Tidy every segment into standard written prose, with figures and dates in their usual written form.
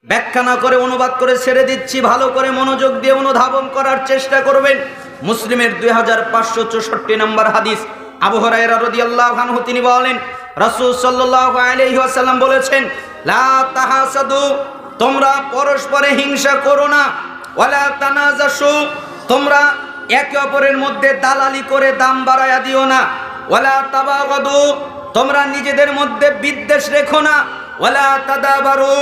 ব্যাখ্যা না করে অনুবাদ করে ছেড়ে দিচ্ছি, ভালো করে মনোযোগ দিয়ে অনুধাবন করার চেষ্টা করবেন। মুসলিমের 2564 নম্বর হাদিস, আবু হুরায়রা রাদিয়াল্লাহু আনহু তিনি বলেন, রাসূল সাল্লাল্লাহু আলাইহি ওয়াসাল্লাম বলেছেন, লা তাহাসাদু, তোমরা পরস্পরে হিংসা করো না, ওয়ালা তানাজাসু, তোমরা একে অপরের মধ্যে দালালি করে দাম বাড়ায়া দিও না, ওয়ালা তাবাগাদু, তোমরা নিজেদের মধ্যে বিদ্বেষ রেখো না, ওয়ালা তাদাবারু,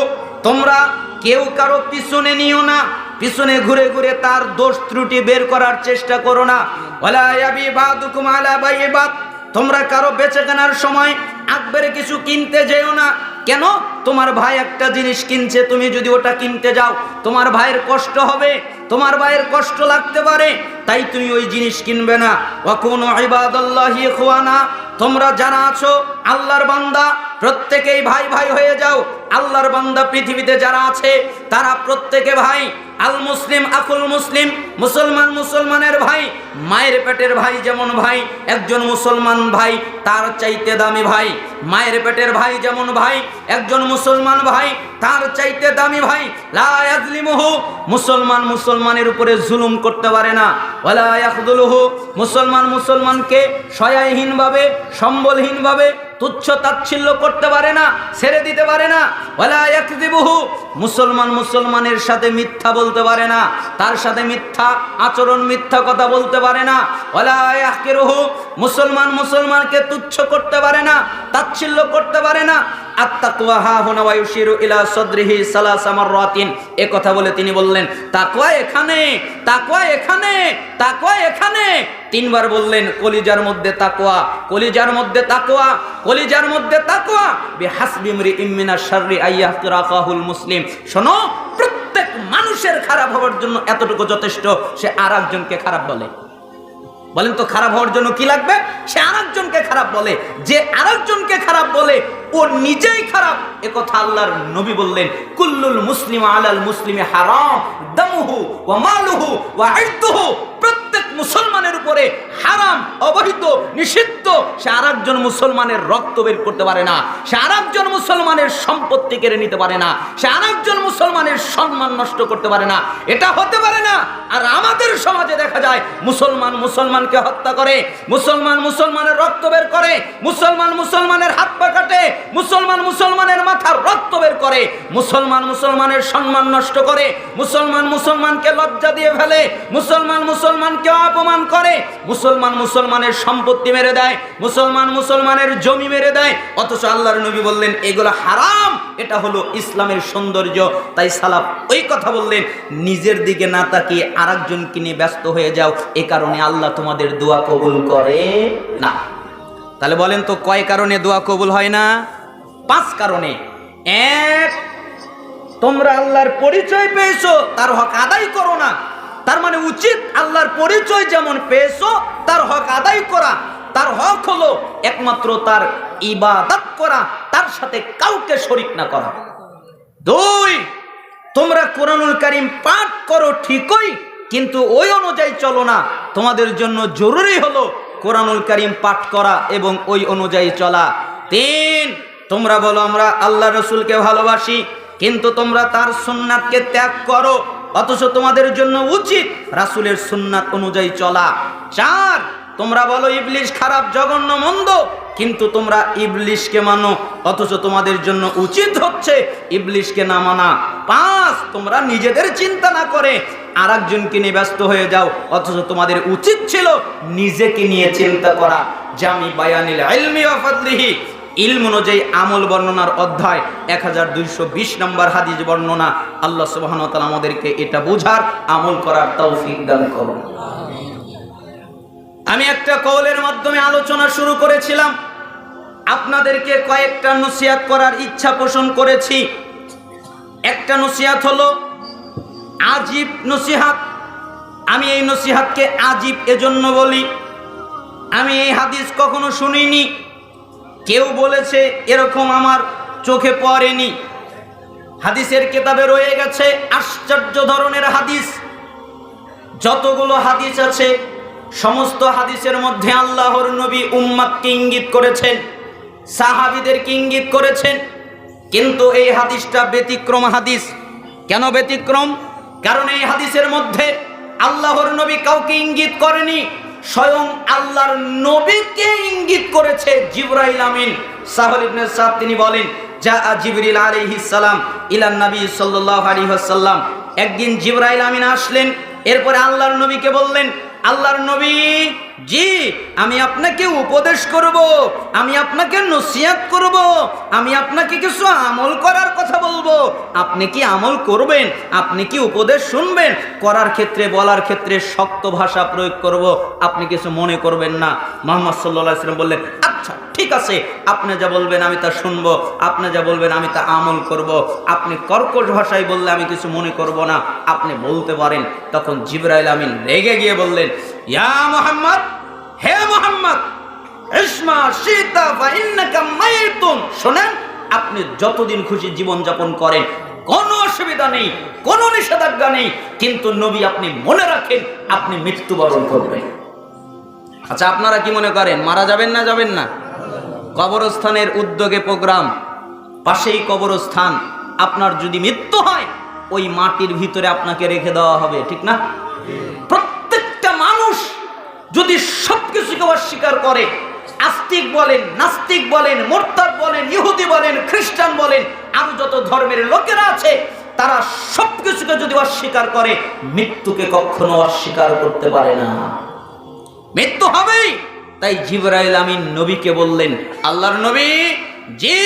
তোমরা কেউ কারো পিছনে নিও না, পিছনে ঘুরে ঘুরে তার দোষ ত্রুটি বের করার চেষ্টা করো না, ওয়ালা ইয়াবি বাদুকুম আলা বাইবাদ, তোমরা কারো বেচে কেনার সময় আকবারে কিছু কিনতে যেও না। কেন? তোমার ভাই একটা জিনিস কিনছে, তুমি যদি ওটা কিনতে যাও তোমার ভাইয়ের কষ্ট হবে, তোমার ভাইয়ের কষ্ট লাগতে পারে, তাই তুমি ওই জিনিস কিনবে না। ওয়া কুনু ইবাদাল্লাহি ইখওয়ানা, তোমরা যারা আছো আল্লাহর বান্দা প্রত্যেকেই ভাই ভাই হয়ে যাও। আল্লাহর বান্দা পৃথিবীতে যারা আছে তারা প্রত্যেকে ভাই। আল মুসলিম আকুল মুসলিম, মুসলমান মুসলমানের ভাই। মায়ের পেটের ভাই যেমন ভাই, একজন মুসলমান ভাই তার চাইতে দামি ভাই। মায়ের পেটের ভাই যেমন ভাই, একজন মুসলমান ভাই তার চাইতে দামি ভাই। লা ইয়াজলিমুহু, মুসলমান মুসলমানের উপরে জুলুম করতে পারে না। ওয়ালা ইয়াখযুলুহু, মুসলমান মুসলমানকে সহায়হীনভাবে সম্বলহীনভাবে তুচ্ছ তাচ্ছিল্য করতে পারে না, ছেড়ে দিতে পারে না। ওয়ালা ইয়াকযিবুহু, মুসলমান মুসলমানের সাথে মিথ্যা বলতে পারে না, তার সাথে মিথ্যা আচরণ মিথ্যা কথা বলতে পারে না। ওয়ালা ইয়াহকিরুহু, মুসলমান মুসলমানকে তুচ্ছ করতে পারে না, তাচ্ছিল্য করতে পারে না। আত-তাকওয়া হাহুনা ওয়া ইউশিরু ইলা সাদরিহি সালাসা মাররাতিন, এ কথা বলে তিনি বললেন তাকওয়া এখানে, তাকওয়া এখানে, তাকওয়া এখানে। তিনবার বললেন কলিজার মধ্যে তাকওয়া, কলিজার মধ্যে তাকওয়া, কলিজার মধ্যে তাকওয়া। বিহাসবি ইমরিইম মিনাশ শাররি আইয়াহকিরা আখাহুল মুসলিম, শোনো, প্রত্যেক মানুষের খারাপ হওয়ার জন্য এতটুকু যথেষ্ট, সে আরেকজনকে খারাপ বলে। বলেন তো খারাপ হওয়ার জন্য কি লাগবে? সে আরেকজনকে খারাপ বলে। যে আরেকজনকে খারাপ বলে ও নিজেই খারাপ। এ কথা আল্লাহর নবী বললেন, কুল্লুল মুসলিম আলাল মুসলিমি হারাম দামুহু ওয়া মালুহু ওয়া ইরদুহু, প্রত্যেক মুসলমানের উপরে হারাম, অবৈধ, নিষিদ্ধ। সে আরেকজন মুসলমানের রক্ত বের করতে পারে না, সে আরেকজন মুসলমানের সম্পত্তি কেড়ে নিতে পারে না, সে আরেকজন মুসলমানের সম্মান নষ্ট করতে পারে না। এটা হতে পারে না। আর আমাদের সমাজে দেখা যায় মুসলমান মুসলমানকে হত্যা করে, মুসলমান মুসলমানের রক্ত বের করে, মুসলমান মুসলমানের হাত পা কাটে, মুসলমান মুসলমানের মাথার রক্ত বের করে, মুসলমান মুসলমানের সম্মান নষ্ট করে, মুসলমান মুসলমানকে লজ্জা দিয়ে ফেলে, মুসলমান মুসলমানকে অপমান করে, মুসলমান মুসলমানের সম্পত্তি মেরে দেয়, মুসলমান মুসলমানের জমি মেরে দেয়। অথচ আল্লাহর নবী বললেন এগুলো হারাম, এটা হলো ইসলামের সৌন্দর্য। তাই সালাফ ওই কথা বললেন, নিজের দিকে না তাকিয়ে আরেকজনকে নিয়ে ব্যস্ত হয়ে যাও, এ কারণে আল্লাহ তোমাদের দোয়া কবুল করে না। তাহলে বলেন তো কয় কারণে দোয়া কবুল হয় না? 5 কারণে। 1, তোমরা আল্লাহর পরিচয় পেয়েছো, তার হক আদায় করো না। তার মানে উচিত আল্লাহর পরিচয় যেমন পেয়েছো তার হক আদায় করা। তার হক হলো একমাত্র তার ইবাদত করা, তার সাথে কাউকে শরীক না করা। 2, তোমরা কোরআনুল কারীম পাঠ করো ঠিকই, কিন্তু ওই অনুযায়ী চলো না। তোমাদের জন্য জরুরি হলো কোরআনুল কারীম পাঠ করা এবং ওই অনুযায়ী চলা। 3, তোমরা বলো আমরা আল্লাহ রাসূলকে ভালোবাসি, কিন্তু তোমরা তার সুন্নাতকে ত্যাগ করো, অথচ তোমাদের জন্য উচিত রাসূলের সুন্নাত অনুযায়ী চলা। 4, তোমরা বলো ইবলিস খারাপ, জঘন্য, মন্দ, কিন্তু তোমরা ইবলিসকে মানো, অথচ তোমাদের জন্য উচিত হচ্ছে ইবলিসকে না মানা। 5, তোমরা নিজেদের চিন্তা না করে আরেকজনকে নিয়ে ব্যস্ত হয়ে যাও, অথচ তোমাদের উচিত ছিল নিজেকে নিয়ে চিন্তা করা। জামি বায়ানিল ইলমি ওয়া ফাদলিহি, ইলম অনুযায়ী আমল বর্ণনার অধ্যায় 1220 নম্বর হাদিস বর্ণনা। আল্লাহ সুবহানাহু ওয়া তাআলা আমাদেরকে এটা বুঝার, আমল করার তৌফিক দান করুন। আমি একটা কওলের মাধ্যমে আলোচনা শুরু করেছিলাম, আপনাদেরকে কয়েকটা নসিহত করার ইচ্ছা পোষণ করেছি। একটা নসিহত হলো আজীব নসিহত। আমি এই নসিহতকে আজীব এজন্য বলি, আমি এই হাদিস কখনো শুনিনি, কেউ বলেছে এরকম আমার চোখে পড়েনি। হাদিসের কিতাবে রয়ে গেছে আশ্চর্য ধরনের হাদিস। যতগুলো হাদিস আছে সমস্ত হাদিসের মধ্যে আল্লাহর নবী উম্মতকে ইঙ্গিত করেছেন, সাহাবীদেরকে ইঙ্গিত করেছেন, কিন্তু এই হাদিসটা ব্যতিক্রম হাদিস। কেন ব্যতিক্রম? কারণ এই হাদিসের মধ্যে আল্লাহর নবী কাউকে ইঙ্গিত করেনি, স্বয়ং আল্লাহর নবীকে ইঙ্গিত করেছে জিবরাইল আমিন। সাহল ইবনে সাদ তিনি বলেন, যা জিবরিল আলাইহিস সালাম ইলান নবী সাল্লাল্লাহু আলাইহি ওয়াসাল্লাম, একদিন জিবরাইল আমিন আসলেন, এরপরে আল্লাহর নবীকে বললেন, আল্লাহর নবী জি, আমি আপনাকে উপদেশ করব, আমি আপনাকে নসিহত করব, আমি আপনাকে কিছু আমল করার কথা বলবো, আপনি কি আমল করবেন? আপনি কি উপদেশ শুনবেন? করার ক্ষেত্রে, বলার ক্ষেত্রে শক্ত ভাষা প্রয়োগ করব, আপনি কিছু মনে করবেন না। মুহাম্মদ সাল্লাল্লাহু আলাইহি ওয়াসাল্লাম বললেন, আচ্ছা ঠিক আছে, আপনি যা বলবেন আমি তা শুনবো, আপনি যা বলবেন আমি তা আমল করব। আপনি কর্কশ ভাষায় বললে আমি কিছু মনে করব না, আপনি বলতে পারেন। তখন জিবরাইল আমিন রেগে গিয়ে বললেন, ইয়া মুহাম্মদ, হে মুহাম্মদ, ইসমা শিতা ফা ইন্নাকা মাইতুন, শুনেন, আপনি যতদিন খুশি জীবন যাপন করেন, কোনো অসুবিধা নেই, কোনো নিষেধাজ্ঞা নেই, কিন্তু নবী আপনি মনে রাখেন আপনি মৃত্যুবরণ করবেন। আচ্ছা, আপনারা কি মনে করেন মারা যাবেন না যাবেন না? কবরস্থানের উদ্যোগে প্রোগ্রাম, পাশেই কবরস্থান, আপনার যদি মৃত্যু হয় ওই মাটির ভিতরে আপনাকে রেখে দেওয়া হবে, ঠিক না? প্রত্যেকটা মানুষ যদি সবকিছুকে অস্বীকার করে, আস্তিক বলেন, নাস্তিক বলেন, মুরতাদ বলেন, ইহুদি বলেন, খ্রিস্টান বলেন, আরো যত ধর্মের লোকেরা আছে, তারা সবকিছুকে যদি অস্বীকার করে, মৃত্যুকে কখনো অস্বীকার করতে পারে না, মৃত্যু হবেই। তাই জিবরাইল আমিন নবীকে বললেন, আল্লাহর নবী জি,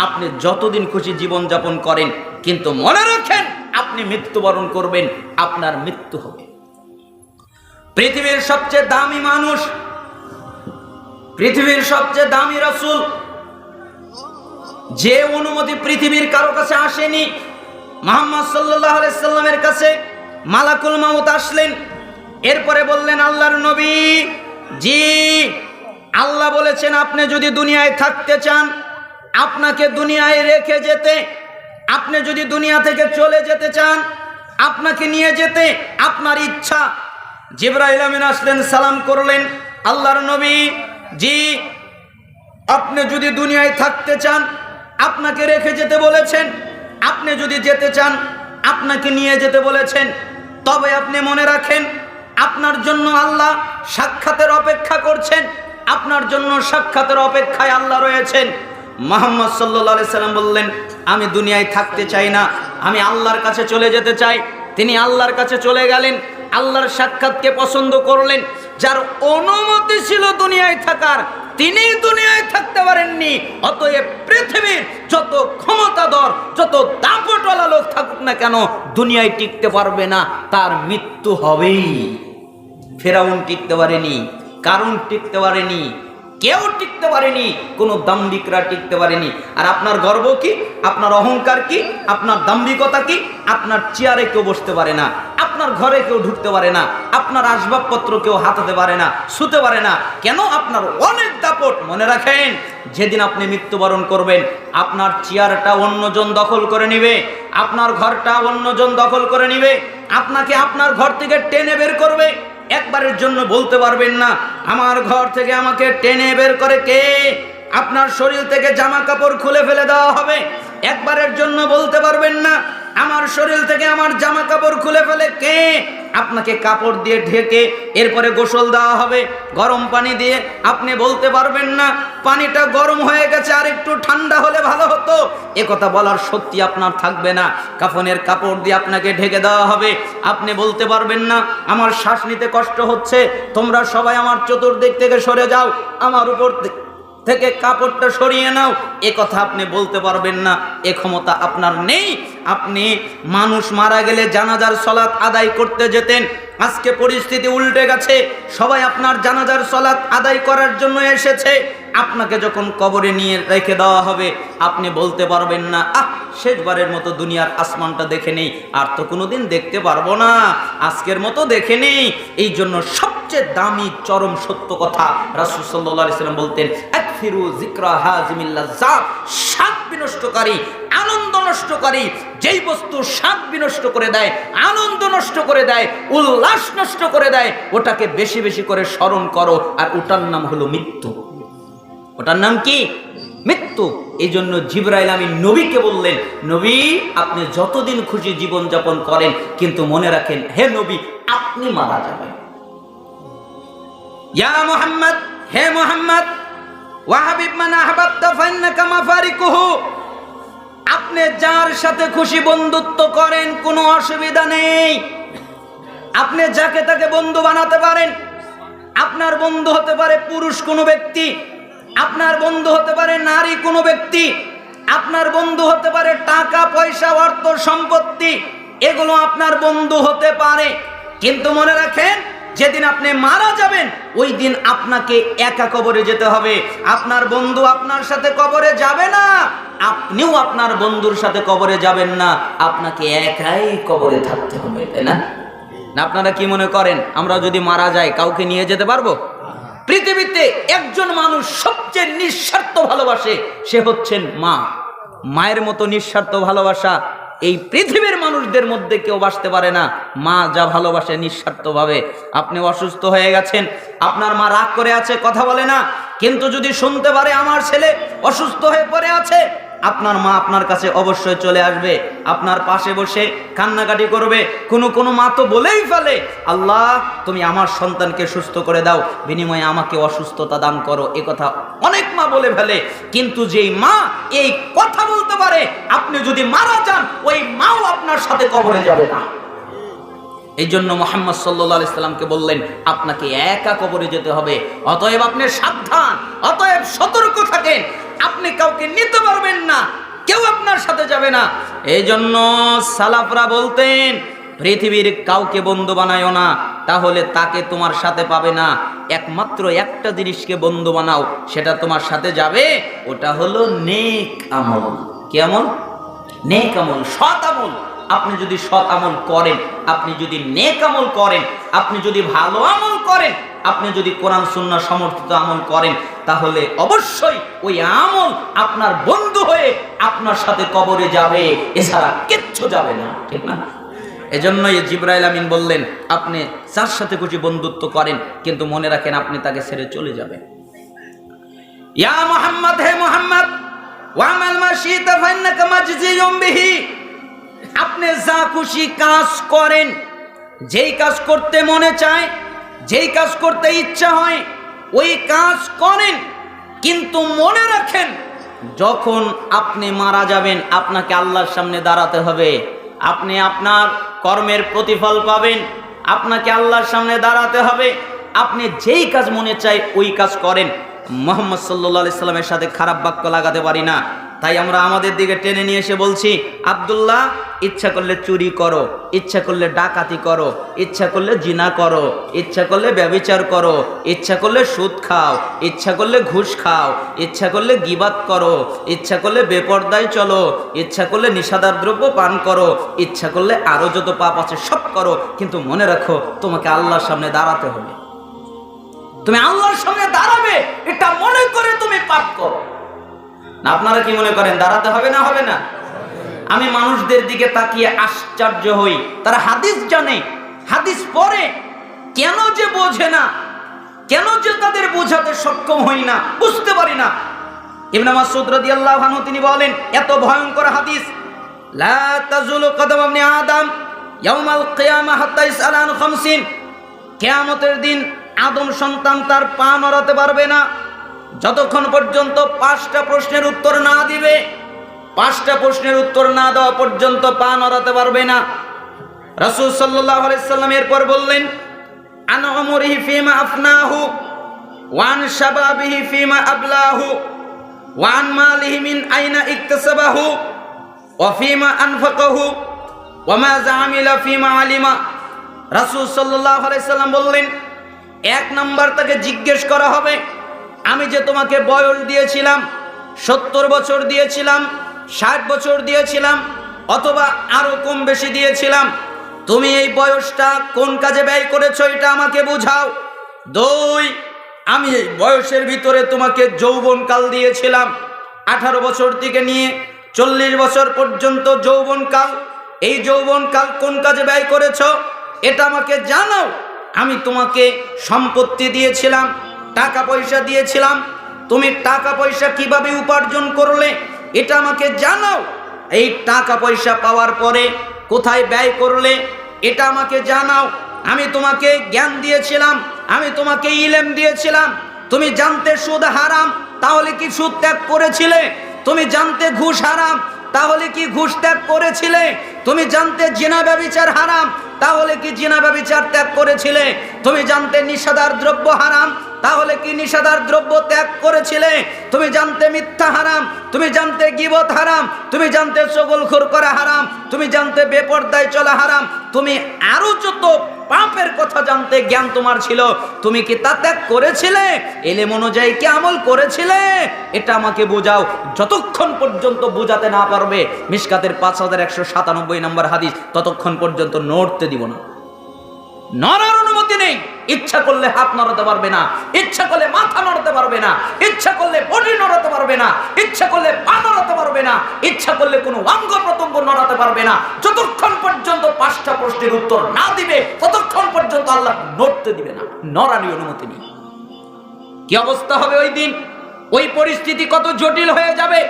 আপনি যতদিন খুশি জীবন যাপন করেন, কিন্তু মনে রাখেন আপনি মৃত্যুবরণ করবেন, আপনার মৃত্যু হবে। পৃথিবীর সবচেয়ে দামি মানুষ, পৃথিবীর সবচেয়ে দামি রাসূল, যে অনুমতি পৃথিবীর কারো কাছে আসেনি, মুহাম্মদ সাল্লাল্লাহু আলাইহি সাল্লামের কাছে মালাকুল মাউত আসলেন, এরপরে বললেন, আল্লাহর নবী জি, আল্লাহ বলেছেন আপনি যদি দুনিয়ায় থাকতে চান, আপনাকে দুনিয়ায় রেখে যেতে, আপনি যদি দুনিয়া থেকে চলে যেতে চান, আপনাকে নিয়ে যেতে আপনার ইচ্ছা। জিবরাইল আমিন আসলেন, সালাম করলেন, আল্লাহর নবী জি, আপনি যদি দুনিয়ায় থাকতে চান, আপনাকে রেখে যেতে বলেছেন, আপনি যদি যেতে চান, আপনাকে নিয়ে যেতে বলেছেন, তবে আপনি মনে রাখেন আপনার জন্য আল্লাহ সাক্ষাতের অপেক্ষা করছেন, আপনার জন্য সাক্ষাতের অপেক্ষায় আল্লাহ রয়েছেন। মুহাম্মদ সাল্লাল্লাহু আলাইহি সাল্লাম বললেন, আমি দুনিয়ায় থাকতে চাই না, আমি আল্লাহর কাছে চলে যেতে চাই। তিনি আল্লাহর কাছে চলে গেলেন, আল্লাহর সাক্ষাৎকে পছন্দ করলেন। যার অনুমতি ছিল দুনিয়ায় থাকার, তিনি দুনিয়ায় থাকতে পারেননি। অতএব পৃথিবীর যত ক্ষমতাধর, যত দাপটওয়ালা লোক থাকুক না কেন, দুনিয়ায় টিকতে পারবে না, তার মৃত্যু হবেই। ফেরাউন টিকতে পারেনি, কারুন টিকতে পারেনি, কেউ টিকতে পারেনি, কোনো দাম্ভিকরা টিকতে পারেনি। আর আপনার গর্ব কি, আপনার অহংকার কি, আপনার দাম্ভিকতা কি? আপনার চেয়ারে কেউ বসতে পারে না, আপনার ঘরে কেউ ঢুকতে পারে না, আপনার আসবাবপত্র কেউ হাতাতে পারে না, ছুতে পারে না। কেন? আপনার অনেক দাপট। মনে রাখেন, যেদিন আপনি মৃত্যুবরণ করবেন, আপনার চেয়ারটা অন্যজন দখল করে নিবে, আপনার ঘরটা অন্যজন দখল করে নিবে, আপনাকে আপনার ঘর থেকে টেনে বের করবে। একবারের জন্য বলতে পারবেন না, আমার ঘর থেকে আমাকে টেনে বের করে কে? আপনার শরীর থেকে জামা কাপড় খুলে ফেলে দেওয়া হবে। একবারের জন্য বলতে পারবেন না, আমার শরীর থেকে আমার জামা কাপড় খুলে ফেলে কে? আপনাকে কাপড় দিয়ে ঢেকে এরপরে গোসল দেওয়া হবে গরম পানি দিয়ে। আপনি বলতে পারবেন না, পানিটা গরম হয়ে গেছে, আর একটু ঠান্ডা হলে ভালো হতো। এ কথা বলার শক্তি আপনার থাকবে না। কাফনের কাপড় দিয়ে আপনাকে ঢেকে দেওয়া হবে। আপনি বলতে পারবেন না, আমার শ্বাস নিতে কষ্ট হচ্ছে, তোমরা সবাই আমার চতুর্দিক থেকে সরে যাও, আমার উপর থেকে কাপড়টা সরিয়ে নাও। এ কথা আপনি বলতে পারবেন না, এ ক্ষমতা আপনার নেই। আপনি মানুষ মারা গেলে জানাজার সালাত আদায় করতে যেতেন, আজকে পরিস্থিতি উল্টে গেছে, সবাই আপনার জানাজার সালাত আদায় করার জন্য এসেছে। আপনাকে যখন কবরে নিয়ে রেখে দেওয়া হবে, আপনি বলতে পারবেন না, শেষবারের মতো দুনিয়ার আসমানটা দেখে নেই, আর তো কোনোদিন দেখতে পারবো না, আজকের মতো দেখে নেই। এই জন্য সবচেয়ে দামি চরম সত্য কথা রাসূল সাল্লাল্লাহু আলাইহি ওয়াসাল্লাম বলতেন, আকফিরু যিকরা হাযিমিল লাযযাত, স্বাদ বিনষ্টকারী, আনন্দ নষ্টকারী, যেই বস্তু স্বাদ বিনষ্ট করে দেয়, আনন্দ নষ্ট করে দেয়, উল্লাস নষ্ট করে দেয়, ওটাকে বেশি বেশি করে স্মরণ করো। আর ওটার নাম হলো মৃত্যু। ওটার নাম কি? মৃত্যু। এই জন্য জিবরাইল আমিন নবীকে বললেন, নবী আপনি যতদিন খুশি জীবন যাপন করেন, কিন্তু মনে রাখেন হে নবী আপনি মারা যাবেন। ইয়া মুহাম্মদ, হে মুহাম্মদ, ওয়া হাবিব মান আহবাবতা ফাইন্নাকা মাফারিকুহু, আপনি যার সাথে খুশি বন্ধুত্ব করেন কোনো অসুবিধা নেই। আপনি যাকে তাকে বন্ধু বানাতে পারেন। আপনার বন্ধু হতে পারে পুরুষ কোনো ব্যক্তি, আপনার বন্ধু হতে পারে নারী কোনো ব্যক্তি, আপনার বন্ধু হতে পারে টাকা পয়সা অর্থ সম্পত্তি, এগুলো আপনার বন্ধু হতে পারে। কিন্তু মনে রাখেন যেদিন আপনি মারা যাবেন ওই দিন আপনাকে একা কবরে যেতে হবে। আপনার বন্ধু আপনার সাথে কবরে যাবে না, আপনিও আপনার বন্ধুর সাথে কবরে যাবেন না, আপনাকে একাই কবরে থাকতে হবে, তাই না? আপনারা কি মনে করেন আমরা যদি মারা যাই কাউকে নিয়ে যেতে পারবো? পৃথিবীতে একজন মানুষ সবচেয়ে নিঃস্বার্থ ভালোবাসে, সে হচ্ছেন মা। মায়ের মতো নিঃস্বার্থ ভালোবাসা এই পৃথিবীর মানুষদের মধ্যে কেউ বাসতে পারে না। মা যা ভালোবাসে নিঃস্বার্থভাবে। আপনি অসুস্থ হয়ে গেছেন, আপনার মা রাগ করে আছে, কথা বলে না, কিন্তু যদি শুনতে পারে আমার ছেলে অসুস্থ হয়ে পড়ে আছে, আপনার মা আপনার কাছে অবশ্যই চলে আসবে, আপনার পাশে বসে কান্নাকাটি করবে। কোনো মা তো বলেই ফেলে, আল্লাহ তুমি আমার সন্তানকে সুস্থ করে দাও, বিনিময়ে আমাকে অসুস্থতা দান করো। এ কথা অনেক মা বলে ফেলে, কিন্তু যেই মা এই কথা বলতে পারে, আপনি যদি মারা যান ওই মাও আপনার সাথে কবরে যাবে না। এই জন্য মুহাম্মদ সাল্লাল্লাহু আলাইহি সাল্লামকে বললেন আপনাকে একা কবরে যেতে হবে। অতএব আপনি সাবধান, অতএব সতর্ক থাকেন। আপনি কাউকে নিতে পারবেন না, কেউ আপনার সাথে যাবে না। এই জন্য সালাফরা বলতেন পৃথিবীর কাউকে বন্ধু বানায়ও না, তাহলে তাকে তোমার সাথে পাবে না। একমাত্র একটা জিনিসকে বন্ধু বানাও, সেটা তোমার সাথে যাবে, ওটা হলো নেক আমল। কি আমল? নেক আমল, সৎ আমল। আপনি যদি সৎ আমল করেন, আপনি যদি নেক আমল করেন, আপনি যদি ভালো আমল করেন, আপনি যদি কোরআন সুন্নাহ সমর্থিত আমল করেন, তাহলে অবশ্যই ওই আমল আপনার বন্ধু হয়ে আপনার সাথে কবরে যাবে, এছাড়া কিচ্ছু যাবে না, ঠিক না? এজন্যই জিবরাইল আমিন বললেন আপনি যার সাথে খুশি বন্ধুত্ব করেন, কিন্তু মনে রাখেন আপনি তাকে ছেড়ে চলে যাবেন। ইয়া মুহাম্মদ, হে মুহাম্মদ, ওয়ামাল মা শিতা ফাইন্নাকা মাজজিয়ুম বিহি, আপনি যা খুশি কাজ করেন, যেই কাজ করতে মনে চায়, যেই কাজ করতে ইচ্ছা হয় ওই কাজ করেন, কিন্তু মনে রাখেন যখন আপনি মারা যাবেন আপনাকে আল্লাহর সামনে দাঁড়াতে হবে। আপনি আপনার কর্মের প্রতিফল পাবেন, আপনাকে আল্লাহর সামনে দাঁড়াতে হবে। আপনি যেই কাজ মনে চায় ওই কাজ করেন। মুহাম্মদ সাল্লাল্লাহু আলাইহি সাল্লামের সাথে খারাপ বাক্য লাগাতে পারি না, তাই আমরা আমাদের দিকে টেনে নিয়ে এসে বলছি, আব্দুল্লাহ ইচ্ছা করলে চুরি করো, ইচ্ছা করলে ডাকাতি করো, ইচ্ছা করলে জিনা করো, ইচ্ছা করলে ব্যভিচার করো, ইচ্ছা করলে সুদ খাও, ইচ্ছা করলে ঘুষ খাও, ইচ্ছা করলে গীবাত করো, ইচ্ছা করলে বেপরদায় চলো, ইচ্ছা করলে নিষাদার দ্রব্য পান করো, ইচ্ছা করলে আরো যত পাপ আছে সব করো, কিন্তু মনে রাখো তোমাকে আল্লাহর সামনে দাঁড়াতে হবে। তুমি আল্লাহর সামনে দাঁড়াবে এটা মনে করে তুমি পাপ করো না। আপনারা কি মনে করেন দাঁড়াতে হবে না? হবে না? আমি মানুষদের দিকে তাকিয়ে আশ্চর্য হই, তারা হাদিস জানে, হাদিস পড়ে, কেন যে বোঝে না, কেন যে তাদের বোঝাতে সক্ষম হই না, বুঝতে পারি না। ইবনে মাসউদ রাদিয়াল্লাহু আনহু তিনি বলেন, এত ভয়ঙ্কর হাদিস, লা তাজুলু কদম ইবনে আদম ইয়াউমাল কিয়ামাহ হাত্তা ইসআল আন খামসিন, কিয়ামতের দিন আদম সন্তান তার পা নড়াতে পারবে না যতক্ষণ পর্যন্ত 5টা প্রশ্নের উত্তর না দিবে। 5টা প্রশ্নের উত্তর না দেওয়া পর্যন্ত পা নড়াতে পারবে না। রাসূল সাল্লাল্লাহু আলাইহি সাল্লাম এরপর বললেন, আন উমরিহি ফিমা আফনাহু ওয়া আন শাবাবিহি ফিমা আবলাহু ওয়া আন মালিহি মিন আইনা ইকতাসাবাহু ওয়া ফিমা আনফাকাহু ওয়া মা জামিলা ফিমা আলিমা। রাসূল সাল্লাল্লাহু আলাইহি সাল্লাম বললেন, 1 নাম্বার তাকে জিজ্ঞেস করা হবে, আমি যে তোমাকে বয়স দিয়েছিলাম, 70 বছর দিয়েছিলাম, 60 বছর দিয়েছিলাম, অথবা আরো কম বেশি দিয়েছিলাম, তুমি এই বয়সটা কোন কাজে ব্যয় করেছো এটা আমাকে বুঝাও। 2, আমি এই বয়সের ভিতরে তোমাকে যৌবনকাল দিয়েছিলাম, 18 বছর থেকে নিয়ে 40 বছর পর্যন্ত যৌবনকাল, এই যৌবনকাল কোন কাজে ব্যয় করেছো এটা আমাকে জানাও। আমি তোমাকে সম্পত্তি দিয়েছিলাম, টাকা পয়সা দিয়েছিলাম, তুমি টাকা পয়সা কিভাবে উপার্জন করলে, এটা আমাকে জানাও। এই টাকা পয়সা পাওয়ার পরে কোথায় ব্যয় করলে এটা আমাকে জানাও। আমি তোমাকে জ্ঞান দিয়েছিলাম, আমি তোমাকে ইলম দিয়েছিলাম, তুমি জানতে সুদ হারাম, তাহলে কি সুদ ত্যাগ করেছিলে? তুমি জানতে ঘুষ হারাম, তাহলে কি ঘুষ ত্যাগ করেছিলে? তুমি জানতে জিনা ব্যভিচার হারাম, তাহলে কি জিনা ব্যভিচার ত্যাগ করেছিলে? তুমি জানতে নিষেধার দ্রব্য হারাম, তাহলে কি নিষেধার দ্রব্য ত্যাগ করেছিলে? তুমি জানতে মিথ্যা হারাম, তুমি জানতে গীবত হারাম, তুমি জানতে চগলখোর করা হারাম, তুমি জানতে বেপরদায় চলা হারাম, তুমি আরো যত পাপের কথা জানতে জ্ঞান তোমার ছিল, তুমি কি তা ত্যাগ করেছিলে? এলেম অনুযায়ী কি আমল করেছিলে? এটা আমাকে বোঝাও। যতক্ষণ পর্যন্ত বোঝাতে না পারবে, মিশকাতের 5197 নম্বর হাদিস, ততক্ষণ পর্যন্ত নড়তে দিব না। নড়ার অনুমতি নেই। ইচ্ছা করলে হাত নড়াতে পারবে না, ইচ্ছা করলে মাথা নড়াতে পারবে না, ইচ্ছা করলে বডি নড়াতে পারবে না, ইচ্ছা করলে পা নড়াতে পারবে না, ইচ্ছা করলে কোনো অঙ্গ প্রত্যঙ্গ নড়াতে পারবে না। যতক্ষণ পর্যন্ত 5টা প্রশ্নের উত্তর না দিবে, ততক্ষণ পর্যন্ত আল্লাহ নড়তে দিবে না। নড়ারই অনুমতি নেই। কি অবস্থা হবে ওই দিন? ওই পরিস্থিতি কত জটিল হয়ে যাবে।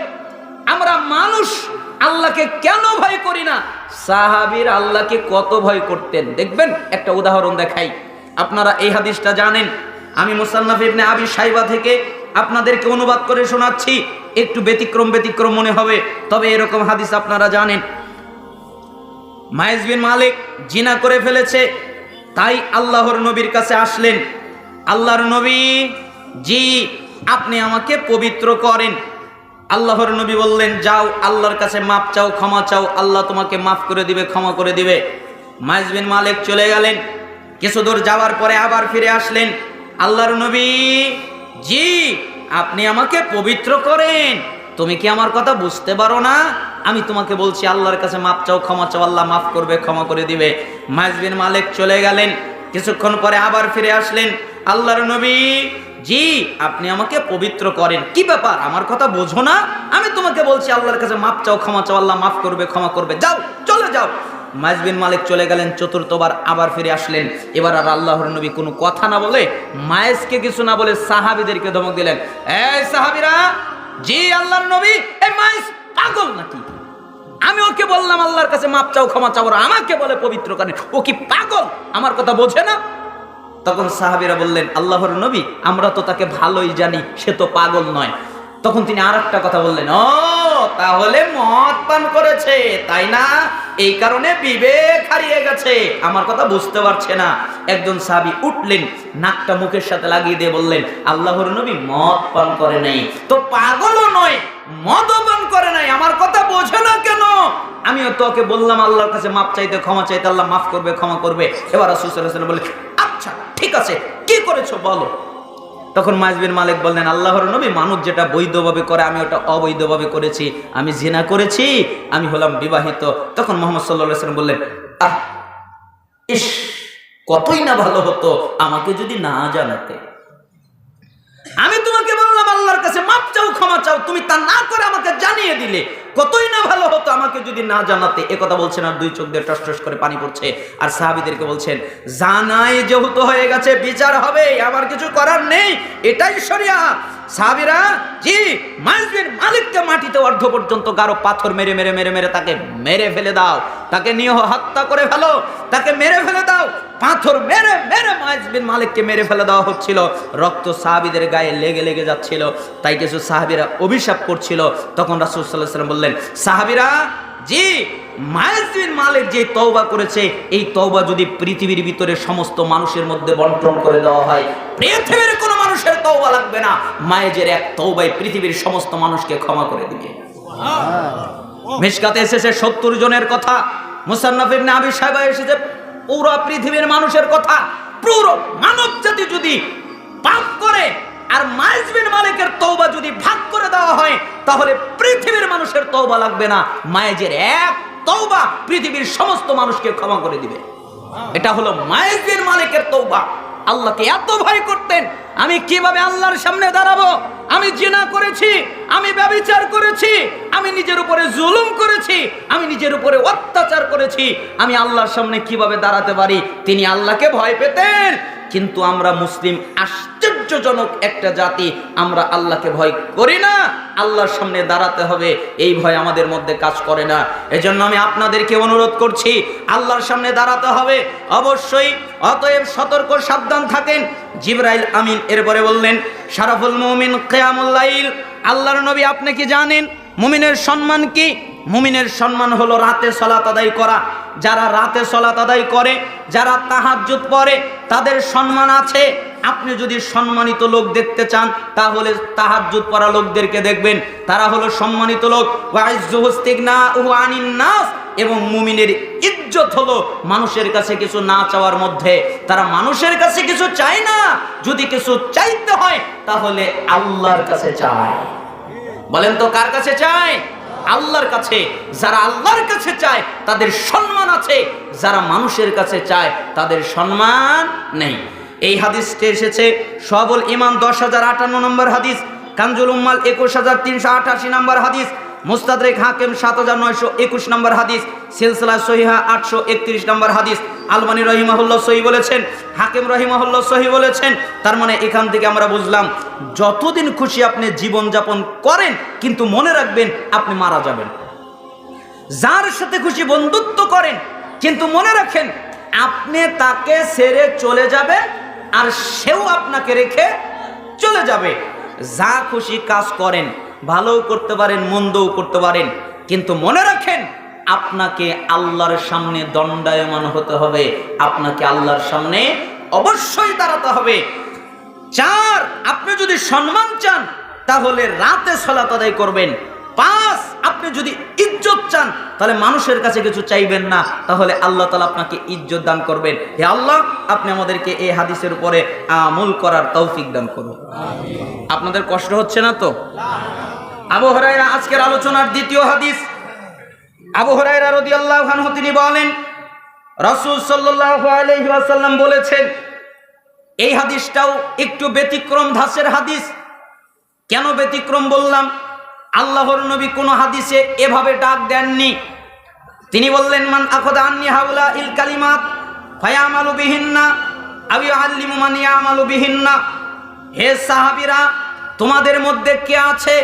আমরা মানুষ আল্লাহকে কেন ভয় করি না? সাহাবীর আল্লাহকে কত ভয় করতেন। দেখবেন, একটা উদাহরণ দেখাই। আপনারা এই হাদিসটা জানেন, আমি মুসান্নাফ ইবনে আবি শাইবা থেকে আপনাদেরকে অনুবাদ করে শোনাচ্ছি। একটু ব্যতিক্রম মনে হবে, তবে এরকম হাদিস আপনারা জানেন। মাইজ বিন মালিক জিনা করে ফেলেছে, তাই আল্লাহর নবীর কাছে আসলেন। আল্লাহর নবী, জি আপনি আমাকে পবিত্র করেন। আল্লাহর নবী বললেন, যাও আল্লাহর কাছে মাপ চাও, ক্ষমা চাও, আল্লাহ তোমাকে মাফ করে দিবে, ক্ষমা করে দিবে। মাইজ বিন মালিক চলে গেলেন। কিছু দূর যাওয়ার পরে আবার ফিরে আসলেন। আল্লাহর নবী, জি আপনি আমাকে পবিত্র করেন। তুমি কি আমার কথা বুঝতে পারো না? আমি তোমাকে বলছি আল্লাহর কাছে মাপ চাও, ক্ষমা চাও, আল্লাহ মাফ করবে, ক্ষমা করে দিবে। মাইজ বিন মালিক চলে গেলেন। কিছুক্ষণ পরে আবার ফিরে আসলেন। আল্লাহর নবী, জি আপনি আমাকে পবিত্র করেন। কি ব্যাপার, আমার কথা বোঝো না? আমি তোমাকে বলছি আল্লাহর কাছে মাপ চাও, ক্ষমা চাও, আল্লাহ মাফ করবে, ক্ষমা করবে, যাও চলে যাও। মাইজ বিন মালিক চলে গেলেন। চতুর্থবার আবার ফিরে আসলেন। এবার আর আল্লাহর নবী কোনো কথা না বলে, মাইজকে কিছু না বলে সাহাবীদেরকে ধমক দিলেন, এই সাহাবীরা, জি আল্লাহর নবী, এই মাইজ পাগল নাকি? আমি ওকে বললাম আল্লাহর কাছে মাপ চাও, ক্ষমা চাও, আমাকে বলে পবিত্র করেন, ও কি পাগল? আমার কথা বোঝে না? তখন সাহাবীরা বললেন, আল্লাহর নবী, আমরা তো তাকে ভালোই জানি, সে তো পাগল নয়। তখন তিনি আর একটা কথা বললেন, ও তাহলে মদ পান করেছে তাই না? এই কারণে বিবেক হারিয়ে গেছে, আমার কথা বুঝতে পারছে না। একজন সাহাবী উঠলেন, নাকটা মুখের সাথে লাগিয়ে দিয়ে বললেন, আল্লাহর নবী মদ পান করে নাই, তো পাগলও নয়, মদও পান করে নাই, আমার কথা বোঝে না কেন? আমিও তোকে বললাম আল্লাহর কাছে মাপ চাইতে, ক্ষমা চাইতে, আল্লাহ মাফ করবে, ক্ষমা করবে। এবার রাসূল সাল্লাল্লাহু আলাইহি ওয়াসাল্লাম বললেন, আচ্ছা ঠিক আছে, কি করেছো বলো। তখন মাইজ বিন মালিক বললেন, আল্লাহর নবী, মানুষ যেটা বৈধভাবে করে আমি ওটা অবৈধভাবে করেছি, আমি জিনা করেছি, আমি হলাম বিবাহিত। তখন মুহাম্মদ সাল্লাল্লাহু আলাইহি ওয়াসাল্লাম বললেন, আহ ইস, কতই না ভালো হতো আমাকে যদি না জানাতে। আমি তোমাকে বললাম আল্লাহর কাছে মাপ চাও, ক্ষমা চাও, তুমি তা না করে আমাকে জানিয়ে দিলে, কতই না ভালো হতো আমাকে যদি না জানাতে। এ কথা বলছেন আর দুই চোখ দিয়ে টস টস করে পানি পড়ছে। আর সাহাবীদেরকে বলছেন, জানাই যেহেতু হয়ে গেছে, বিচার হবে, আমার কিছু করার নেই, এটাই শরিয়াত। সাহাবীরা, জি মাইজ বিন মালিককে মাটিতে অর্ধ পর্যন্ত গাঢ় পাথর মেরে মেরে মেরে মেরে তাকে মেরে ফেলে দাও, তাকে নিয়ে হত্যা করে ফেলো, তাকে মেরে ফেলে দাও। পাথর মেরে মেরে মাইজ বিন মালিককে মেরে ফেলে দেওয়া হচ্ছিল। রক্ত সাহাবীদের গায়ে লেগে লেগে যাচ্ছিল, তাই কিছু সাহাবীরা অভিশাপ করছিল। তখন রাসূল সাল্লাল্লাহু আলাইহি ওয়াসাল্লাম বললেন, সাহাবীরা, জি মাইজ বিন মালিক যে তওবা করেছে, এই তওবা যদি পৃথিবীর ভিতরে সমস্ত মানুষের মধ্যে বন্টন করে দেওয়া হয়, পৃথিবীর কোনো মানুষের তওবা লাগবে না, মাইজের এক তওবাই পৃথিবীর সমস্ত মানুষকে ক্ষমা করে দিবে। মিশকাতে এসেছে 70 জনের কথা, মুসান্নাফ ইবনে আবি শাইবা এসেছে পুরো পৃথিবীর মানুষের কথা। পুরো মানব জাতি যদি পাপ করে আর মাইজ বিন মালিকের তওবা যদি ভাগ করে দেওয়া হয়, তাহলে পৃথিবীর মানুষের তওবা লাগবে না, মাইজের এক তওবা পৃথিবীর সমস্ত মানুষকে ক্ষমা করে দিবে। এটা হলো মাইজ বিন মালিকের তওবা। আল্লাহকে এত ভয় করতেন, আমি কিভাবে আল্লাহর সামনে দাঁড়াবো? আমি জিনা করেছি, আমি ব্যভিচার করেছি, আমি নিজের উপরে জুলুম করেছি, আমি নিজের উপরে অত্যাচার করেছি, আমি আল্লাহর সামনে কিভাবে দাঁড়াতে পারি? তিনি আল্লাহকে ভয় পেতেন। কিন্তু আমরা মুসলিম আশ্চর্য আশ্চর্যজনক একটা জাতি। আমরা আল্লাহকে ভয় করি না, আল্লাহর সামনে দাঁড়াতে হবে এই ভয় আমাদের মধ্যে কাজ করে না। এজন্য আমি আপনাদেরকে অনুরোধ করছি, আল্লাহর সামনে দাঁড়াতে হবে অবশ্যই। অতএব সতর্ক সাবধান থাকেন। জিবরাইল আমিন এরপরে বললেন, শারাফুল মুমিন কিয়ামুল লাইল। আল্লাহর নবী আপনি কি জানেন মুমিনের সম্মান কি? মুমিনের সম্মান হলো রাতে সালাত আদায় করা। যারা রাতে সালাত আদায় করে, যারা তাহাজ্জুদ পড়ে, তাদের সম্মান আছে। আপনি যদি সম্মানিত লোক দেখতে চান তাহলে তাহাজ্জুদ পড়া লোকদেরকে দেখবেন, তারা হলো সম্মানিত লোক। এবং মুমিনের ইজ্জত হলো মানুষের কাছে কিছু না চাওয়ার মধ্যে। তারা মানুষের কাছে কিছু চায় না, যদি কিছু চাইতে হয় তাহলে আল্লাহর কাছে চায়। বলেন তো কার কাছে চায়? আল্লাহর কাছে। যারা আল্লাহর কাছে চায় তাদের সম্মান আছে, যারা মানুষের কাছে চায় তাদের সম্মান নেই। এই হাদিসটি এসেছে সবুল ইমান 10,058 নম্বর হাদিস, কানজুল উম্মাল 21,388 নম্বর হাদিস, মুস্তাদরিক হাকিম 7,921 নম্বর হাদিস, সিলসিলা সহিহা 831 নম্বর হাদিস। আলবানী রহিমাহুল্লাহ সহি বলেছেন, হাকিম রহিমাহুল্লাহ সহি বলেছেন। তার মানে এখান থেকে আমরা বুঝলাম, যতদিন খুশি আপনি জীবন যাপন করেন, কিন্তু মনে রাখবেন আপনি মারা যাবেন। যার সাথে খুশি বন্ধুত্ব করেন, কিন্তু মনে রাখেন আপনি তাকে ছেড়ে চলে যাবেন আর সেও আপনাকে রেখে চলে যাবে। যা খুশি কাজ করেন, ভালোও করতে পারেন মন্দও করতে পারেন, কিন্তু মনে রাখেন আপনাকে আল্লাহর সামনে দণ্ডায়মান হতে হবে, আপনাকে আল্লাহর সামনে অবশ্যই দাঁড়াতে হবে। 4, আপনি যদি সম্মান চান তাহলে রাতে সালাত আদায় করবেন। 5, আপনি যদি ইজ্জত চান তাহলে মানুষের কাছে কিছু চাইবেন না, তাহলে আল্লাহ তাআলা আপনাকে ইজ্জত দান করবেন। হে আল্লাহ, আপনি আমাদেরকে এই হাদিসের উপরে আমল করার তৌফিক দান করুন। আপনাদের কষ্ট হচ্ছে না তো? আবু হুরায়রা আজকের আলোচনার দ্বিতীয় হাদিস। আবু হুরায়রা রাদিয়াল্লাহু আনহু তিনি বলেন, রাসূল সাল্লাল্লাহু আলাইহি ওয়াসাল্লাম বলেছেন, এই হাদিসটাও একটু ব্যতিক্রম ধাঁচের হাদিস। কেন ব্যতিক্রম বললাম? আল্লাহর নবী কোন হাদিসে এভাবে ডাক দেননি। তিনি বললেন, মান আখাযা আন্নি হাউলা ইল কালিমাত ফায়ামালু বিহিন্না আও ইউআল্লিমু মান ইয়ামালু বিহিন্না। হে সাহাবীরা, তোমাদের মধ্যে কে আছে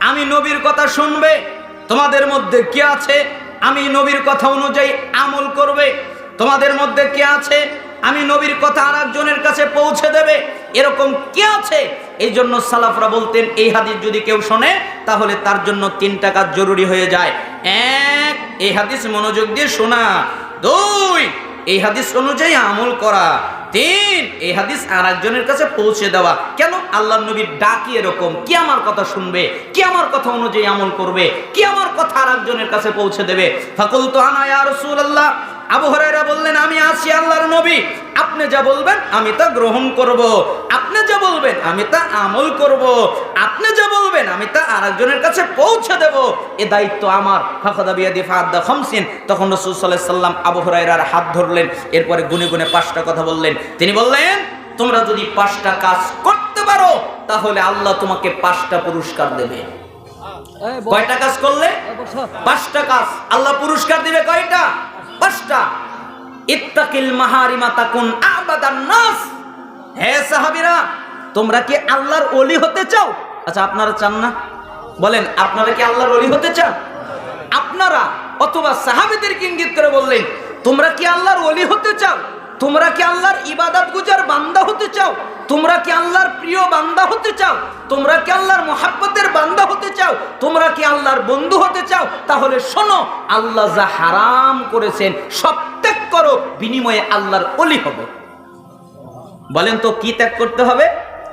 আমি নবীর কথা শুনবে? তোমাদের মধ্যে কে আছে আমি নবীর কথা অনুযায়ী আমল করবে? তোমাদের মধ্যে কে আছে আমি নবীর কথা আরেকজনের কাছে পৌঁছে দেবে? এরকম কে আছে? এই জন্য সালাফরা বলতেন, এই হাদিস যদি কেউ শোনে তাহলে তার জন্য 3টা কাজ জরুরি হয়ে যায়। 1, এই হাদিস মনোযোগ দিয়ে শোনা। 2, এই হাদিস অনুযায়ী আমল করা। 3, এই হাদিস আরেকজনের কাছে পৌঁছে দেওয়া। কেন? আল্লাহর নবীর ডাকি এরকম, কি আমার কথা শুনবে, কি আমার কথা অনুযায়ী আমল করবে, কি আমার কথা আরেকজনের কাছে পৌঁছে দেবে। ফাকুলতু আনা ইয়া রাসূলুল্লাহ। আবু হুরায়রা বললেন, আমি আছি আল্লাহর নবী, আপনি যা বলবেন আমি তা গ্রহণ করব, আপনি যা বলবেন আমি তা আমল করব, আপনি যা বলবেন আমি তা আরেকজনের কাছে পৌঁছে দেব, এ দায়িত্ব আমার। ফাখাদা বিয়াদি ফাআদ্দা 50। তখন রাসূল সাল্লাল্লাহু আলাইহি সাল্লাম আবু হুরায়রার হাত ধরলেন, এরপরে গুনে গুনে 5টা কথা বললেন। তিনি বললেন, তোমরা যদি 5টা কাজ করতে পারো তাহলে আল্লাহ তোমাকে 5টা পুরস্কার দেবে। কয়টা কাজ করলে? 5টা কাজ। আল্লাহ পুরস্কার দিবে কয়টা? 5টা। ইত্তাকিল মাহারিমা তাকুন আবাদান নাস। হে সাহাবীরা, তোমরা কি আল্লাহর ওলি হতে চাও? আচ্ছা, আপনারা চান না? বলেন, আপনারা কি আল্লাহর ওলি হতে চান? আপনারা অথবা সাহাবীদেরকে ইঙ্গিত করে বললেন, তোমরা কি আল্লাহর ওলি হতে চাও? তোমরা কি আল্লাহর ইবাদত গুজার বান্দা হতে চাও? তোমরা কি আল্লাহর প্রিয় বান্দা হতে চাও? তোমরা কি আল্লাহর মুহাব্বতের বান্দা হতে চাও? তোমরা কি আল্লাহর বন্ধু হতে চাও? তাহলে শোনো, আল্লাহ যা হারাম করেছেন সব ত্যাগ করো, বিনিময়ে আল্লাহর ওলি হবে। বলেন তো কি ত্যাগ করতে হবে?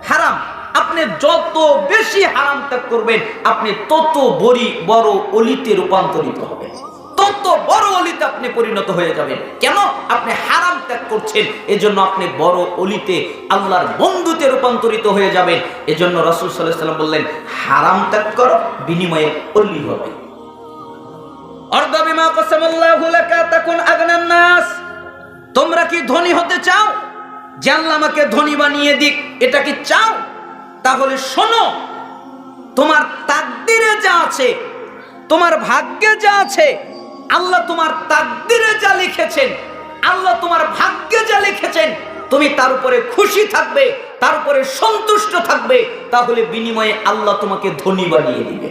হারাম। আপনি যত বেশি হারাম ত্যাগ করবেন, আপনি তত বড় অলিতে রূপান্তরিত হবেন, তত বড় অলিতে আপনি পরিণত হয়ে যাবেন। কেন? আপনি হারাম ত্যাগ করছেন, এজন্য আপনি বড় অলিতে আল্লাহর বন্ধুতে রূপান্তরিত হয়ে যাবেন। এজন্য রাসূল সাল্লাল্লাহু আলাইহি ওয়াসাল্লাম বললেন, হারাম ত্যাগ করো, বিনিময়ে অলি হবে। আরদা বিমা কাসামাল্লাহু লাকা তাকুন আগনান নাস। তোমরা কি ধনী হতে চাও? যে আল্লাহ আমাকে ধনী বানিয়ে দিক, এটা কি চাও? তাহলে শোনো, তোমার তাকদীরে যা আছে, তোমার ভাগ্যে যা আছে, আল্লাহ তোমার তাকদীরে যা লিখেছেন, আল্লাহ তোমার ভাগ্যে যা লিখেছেন, তুমি তার উপরে খুশি থাকবে, তারপরে সন্তুষ্ট থাকবে, তাহলে বিনিময়ে আল্লাহ তোমাকে ধনী বানিয়ে দিবে।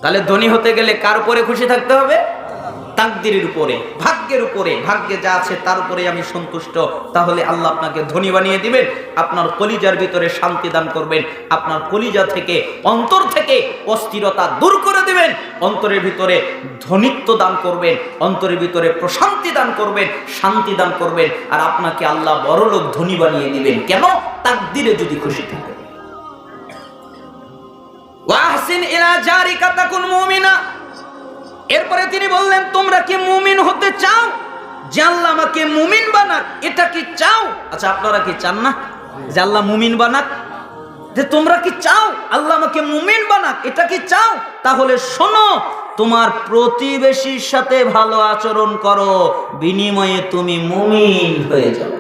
তাহলে ধনী হতে গেলে কার উপরে খুশি থাকতে হবে? তাকদীরের উপরে, ভাগ্যের উপরে। ভাগ্যে যা আছে তার উপরে আমি সন্তুষ্ট, তাহলে আল্লাহ আপনাকে ধনী বানিয়ে দিবেন। আপনার কলিজার ভিতরে শান্তি দান করবেন, আপনার কলিজা থেকে, অন্তর থেকে অস্থিরতা দূর করে দিবেন, অন্তরের ভিতরে ধনিত্ব দান করবেন, অন্তরের ভিতরে প্রশান্তি দান করবেন, শান্তি দান করবেন, আর আপনাকে আল্লাহ বড়লোক ধনী বানিয়ে দিবেন। কেন? তাকদীরে যদি খুশি থাকেন। ওয়াহসিন ইলা জারিকা তাকুন মুমিনা। এরপরে তিনি বললেন, তোমরা কি মুমিন হতে চাও? যে আল্লাহ আমাকে মুমিন বানাক, এটা কি চাও? আচ্ছা, আপনারা কি চান না যে আল্লাহ মুমিন বানাক? যে তোমরা কি চাও আল্লাহ আমাকে মুমিন বানাক, এটা কি চাও? তাহলে শোনো, তোমার প্রতিবেশীর সাথে ভালো আচরণ করো, বিনিময়ে তুমি মুমিন হয়ে যাবে।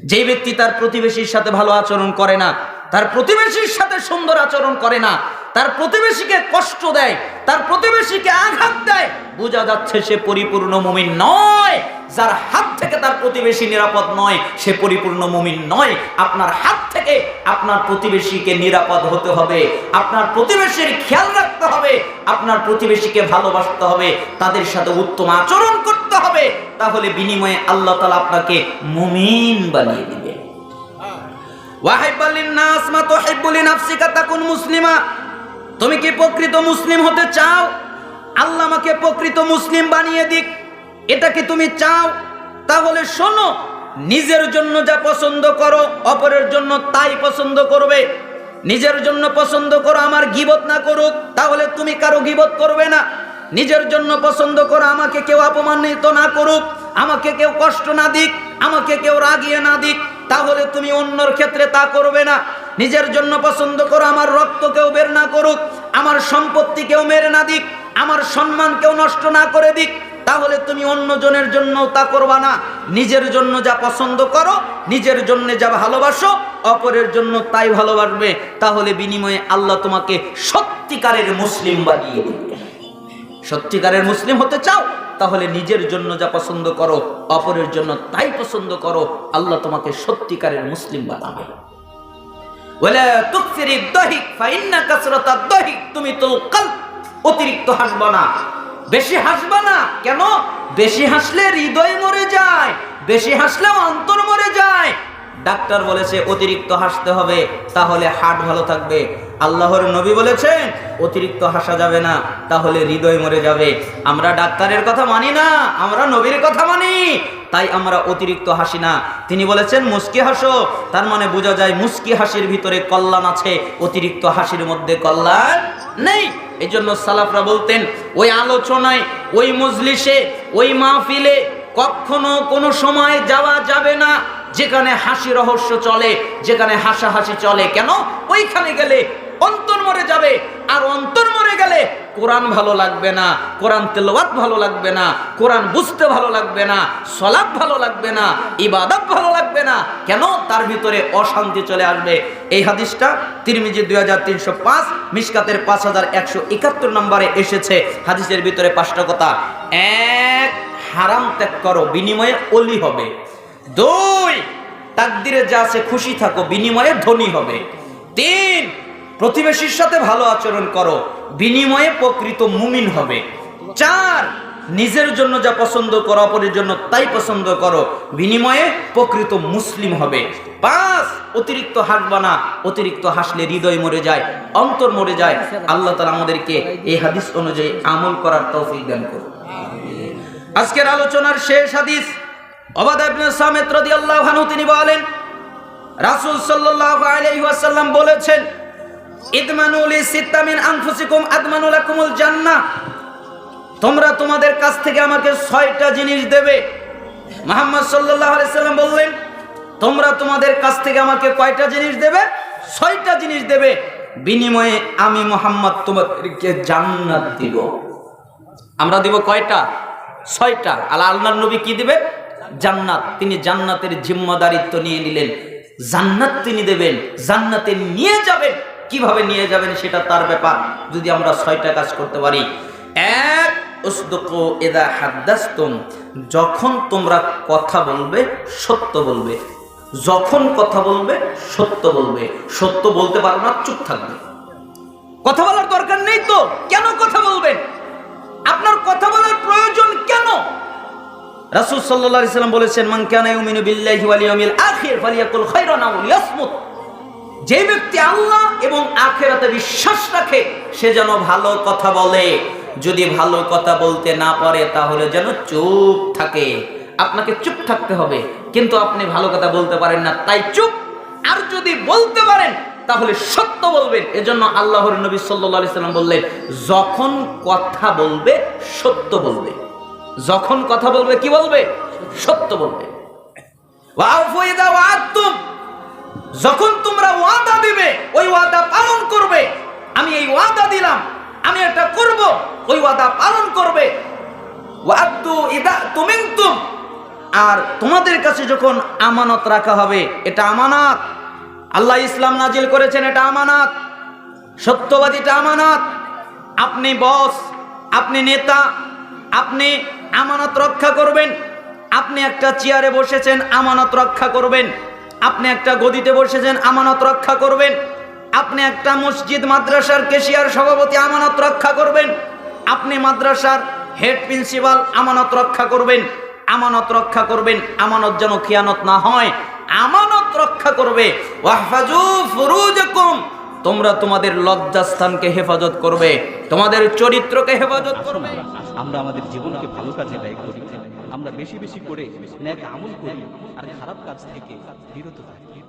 যে ব্যক্তি তার প্রতিবেশীর সাথে ভালো আচরণ করে না, তার প্রতিবেশীর সাথে সুন্দর আচরণ করে না, তার প্রতিবেশীকে কষ্ট দেয়, তার প্রতিবেশীকে আঘাত দেয়, বোঝা যাচ্ছে সে পরিপূর্ণ মুমিন নয়। যার হাত থেকে তার প্রতিবেশী নিরাপদ নয়, সে পরিপূর্ণ মুমিন নয়। আপনার হাত থেকে আপনার প্রতিবেশীকে নিরাপদ হতে হবে, আপনার প্রতিবেশীর খেয়াল রাখতে হবে, আপনার প্রতিবেশীকে ভালোবাসতে হবে, তাদের সাথে উত্তম আচরণ করতে হবে, তাহলে বিনিময়ে আল্লাহ তাআলা আপনাকে মুমিন বানিয়ে দিবে। ওয়াহিব্বালিন নাস মা তুহিব্বু লিনাফসিকা তাকুন মুসলিমা। তুমি কি প্রকৃত মুসলিম হতে চাও? আল্লাহ আমাকে প্রকৃত মুসলিম বানিয়ে দিক, এটা কি তুমি চাও? তাহলে শোনো, নিজের জন্য যা পছন্দ করো, অপরের জন্য তাই পছন্দ করবে। নিজের জন্য পছন্দ করো আমার গীবত না করুক, তাহলে তুমি কারো গীবত করবে না। নিজের জন্য পছন্দ করো আমাকে কেউ অপমানিত না করুক, আমাকে কেউ কষ্ট না দিক, আমাকে কেউ রাগিয়ে না দিক, তাহলে তুমি অন্যর ক্ষেত্রে তা করবে না। নিজের জন্য পছন্দ করো আমার রক্ত কেউ বের না করুক, আমার সম্পত্তি কেউ মেরে না দিক, আমার সম্মান কেউ নষ্ট না করে দিক, তাহলে তুমি অন্যজনের জন্য তা করবা না। নিজের জন্য যা পছন্দ করো, নিজের জন্য যা ভালোবাসো, অপরের জন্য তাই ভালোবাসবে, তাহলে বিনিময়ে আল্লাহ তোমাকে সত্যিকারের মুসলিম বানিয়ে দিবে। সত্যিকারের মুসলিম হতে চাও? তাহলে নিজের জন্য যা পছন্দ করো, অপরের জন্য তাই পছন্দ করো, আল্লাহ তোমাকে সত্যিকারের মুসলিম বানাবে। ওয়ালা তুকসিরিদ দাহিক ফাইন্না কাসরাতাদ দাহিক তুমিতুল কলব। অতিরিক্ত হাসবা না, বেশি হাসবা না। কেন? বেশি হাসলে হৃদয় মরে যায়, বেশি হাসলে অন্তর মরে যায়। ডাক্তার বলেছে অতিরিক্ত হাসতে হবে, তাহলে হার্ট ভালো থাকবে। আল্লাহর নবী বলেছেন অতিরিক্ত হাসা যাবে না, তাহলে হৃদয় মরে যাবে। আমরা ডাক্তারের কথা মানি না, আমরা নবীর কথা মানি, তাই আমরা অতিরিক্ত হাসি না। তিনি বলেছেন মুস্কি হাসো, তার মানে বোঝা যায় মুস্কি হাসির ভিতরে কল্যাণ আছে, অতিরিক্ত হাসির মধ্যে কল্যাণ নেই। এই জন্য সালাফরা বলতেন, ওই আলোচনায়, ওই মজলিসে, ওই মাহফিলে কখনো কোনো সময় যাওয়া যাবে না যেখানে হাসি রহস্য চলে, যেখানে হাসাহাসি চলে। কেন? ওইখানে গেলে অন্তর মরে যাবে, আর অন্তর মরে গেলে কোরআন ভালো লাগবে না, কোরআন তেলাওয়াত ভালো লাগবে না, কোরআন বুঝতে ভালো লাগবে না, সালাত ভালো লাগবে না, ইবাদত ভালো লাগবে না। কেন? তার ভিতরে অশান্তি চলে আসবে। এই হাদিসটা তিরমিজি 2305, মিশকাতের 5171 নম্বরে এসেছে। হাদিসের ভিতরে 5টা কথা। 1, হারাম ত্যাগ করো, বিনিময়ে ওলি হবে। 2, তাকদিরে যা আছে খুশি থাকো, বিনিময়ে ধনী হবে। 3, প্রতিবেশীর সাথে ভালো আচরণ করো, বিনিময়ে প্রকৃত মুমিন হবে। 4, নিজের জন্য যা পছন্দ করো, অপরের জন্য তাই পছন্দ করো, বিনিময়ে প্রকৃত মুসলিম হবে। 5, অতিরিক্ত হাসবা না, অতিরিক্ত হাসলে হৃদয় মরে যায়, অন্তর মরে যায়। আল্লাহ তাআলা আমাদেরকে এই হাদিস অনুযায়ী আমল করার তৌফিক দান করুন। আজকের আলোচনার শেষ হাদিস, উবাদা ইবনে সামিত রাদিয়াল্লাহু আনহু তিনি বলেন, রাসূল সাল্লাল্লাহু আলাইহি ওয়াসাল্লাম বলেছেন, ইদমানু লি সিত্তা মিন আনফুসিকুম আদমানু লাকুমুল জান্নাহ। তোমরা তোমাদের কাছ থেকে আমাকে 6টা জিনিস দেবে। মুহাম্মদ সাল্লাল্লাহু আলাইহি ওয়াসাল্লাম বললেন, তোমরা তোমাদের কাছ থেকে আমাকে কয়টা জিনিস দেবে? 6টা জিনিস দেবে, বিনিময়ে আমি মুহাম্মদ তোমাদেরকে জান্নাত দিব। আমরা দিব কয়টা? 6টা। আল্লাহর নবী কি দিবেন? জান্নাত। তিনি জান্নাতের জিম্মাদারিত্ব নিয়ে নিলেন, জান্নাত তিনি দেবেন, জান্নাতে নিয়ে যাবেন। কিভাবে নিয়ে যাবেন সেটা তার ব্যাপার, যদি আমরা 6টা কাজ করতে পারি। 1, উসদুকু ইযা হাদ্দাসতুম। যখন তোমরা কথা বলবে সত্য বলবে। যখন কথা বলবে সত্য বলবে, সত্য বলতে পারো না চুপ থাকবে। কথা বলার দরকার নেই তো কেন কথা বলবেন? আপনার কথা বলার প্রয়োজন কেন? রাসূল সাল্লাল্লাহু আলাইহি সাল্লাম বলেছেন, মান কানা ইউমিনু বিল্লাহি ওয়াল ইয়াউমিল আখির ফালিয়াকুল খায়রান আও লিয়াসমুত। যে ব্যক্তি আল্লাহ এবং আখিরাতে বিশ্বাস রাখে সে যেন ভালো কথা বলে, যদি ভালো কথা বলতে না পারে তাহলে যেন চুপ থাকে। আপনাকে চুপ থাকতে হবে, কিন্তু আপনি ভালো কথা বলতে পারেন না তাই চুপ। আর যদি বলতে পারেন তাহলে সত্য বলবেন। এজন্য আল্লাহর নবী সাল্লাল্লাহু আলাইহি সাল্লাম বললেন, যখন কথা বলবে সত্য বলবে। যখন কথা বলবে কি বলবে? সত্য বলবে। ওয়াউফু ইযা ওয়া'আদতুম, যখন তোমরা ওয়াদা দিবে ওই ওয়াদা পালন করবে। আমি এই ওয়াদা দিলাম, আমি এটা করব, ওই ওয়াদা পালন করবে। ওয়া'আদু ইযা তুমিনতুম, আর তোমাদের কাছে যখন আমানত রাখা হবে, এটা আমানত। আল্লাহ ইসলাম নাজিল করেছেন, এটা আমানত। সত্যবাদীটা আমানত। আপনি বস, আপনি নেতা, আপনি আমানত রক্ষা করবেন। আপনি একটা চেয়ারে বসেছেন, আমানত রক্ষা করবেন। আপনি একটা গদিতে বসেছেন, আমানত রক্ষা করবেন। আপনি একটা মসজিদ মাদ্রাসার ক্যাশিয়ার সভাপতি, আমানত রক্ষা করবেন। আপনি মাদ্রাসার হেড প্রিন্সিপাল, আমানত রক্ষা করবেন। আমানত রক্ষা করবেন, আমানত যেন খিয়ানত না হয়, আমানত রক্ষা করবে। ওয়াহফাজু ফুরুজাকুম, তোমরা তোমাদের লজ্জাস্থানকে হেফাজত করবে, তোমাদের চরিত্রকে হেফাজত করবে। আমরা আমাদের জীবনকে ভালো কাজে ব্যয় করি, আমরা বেশি বেশি করে নেক আমল করি আর খারাপ কাজ থেকে বিরত থাকি।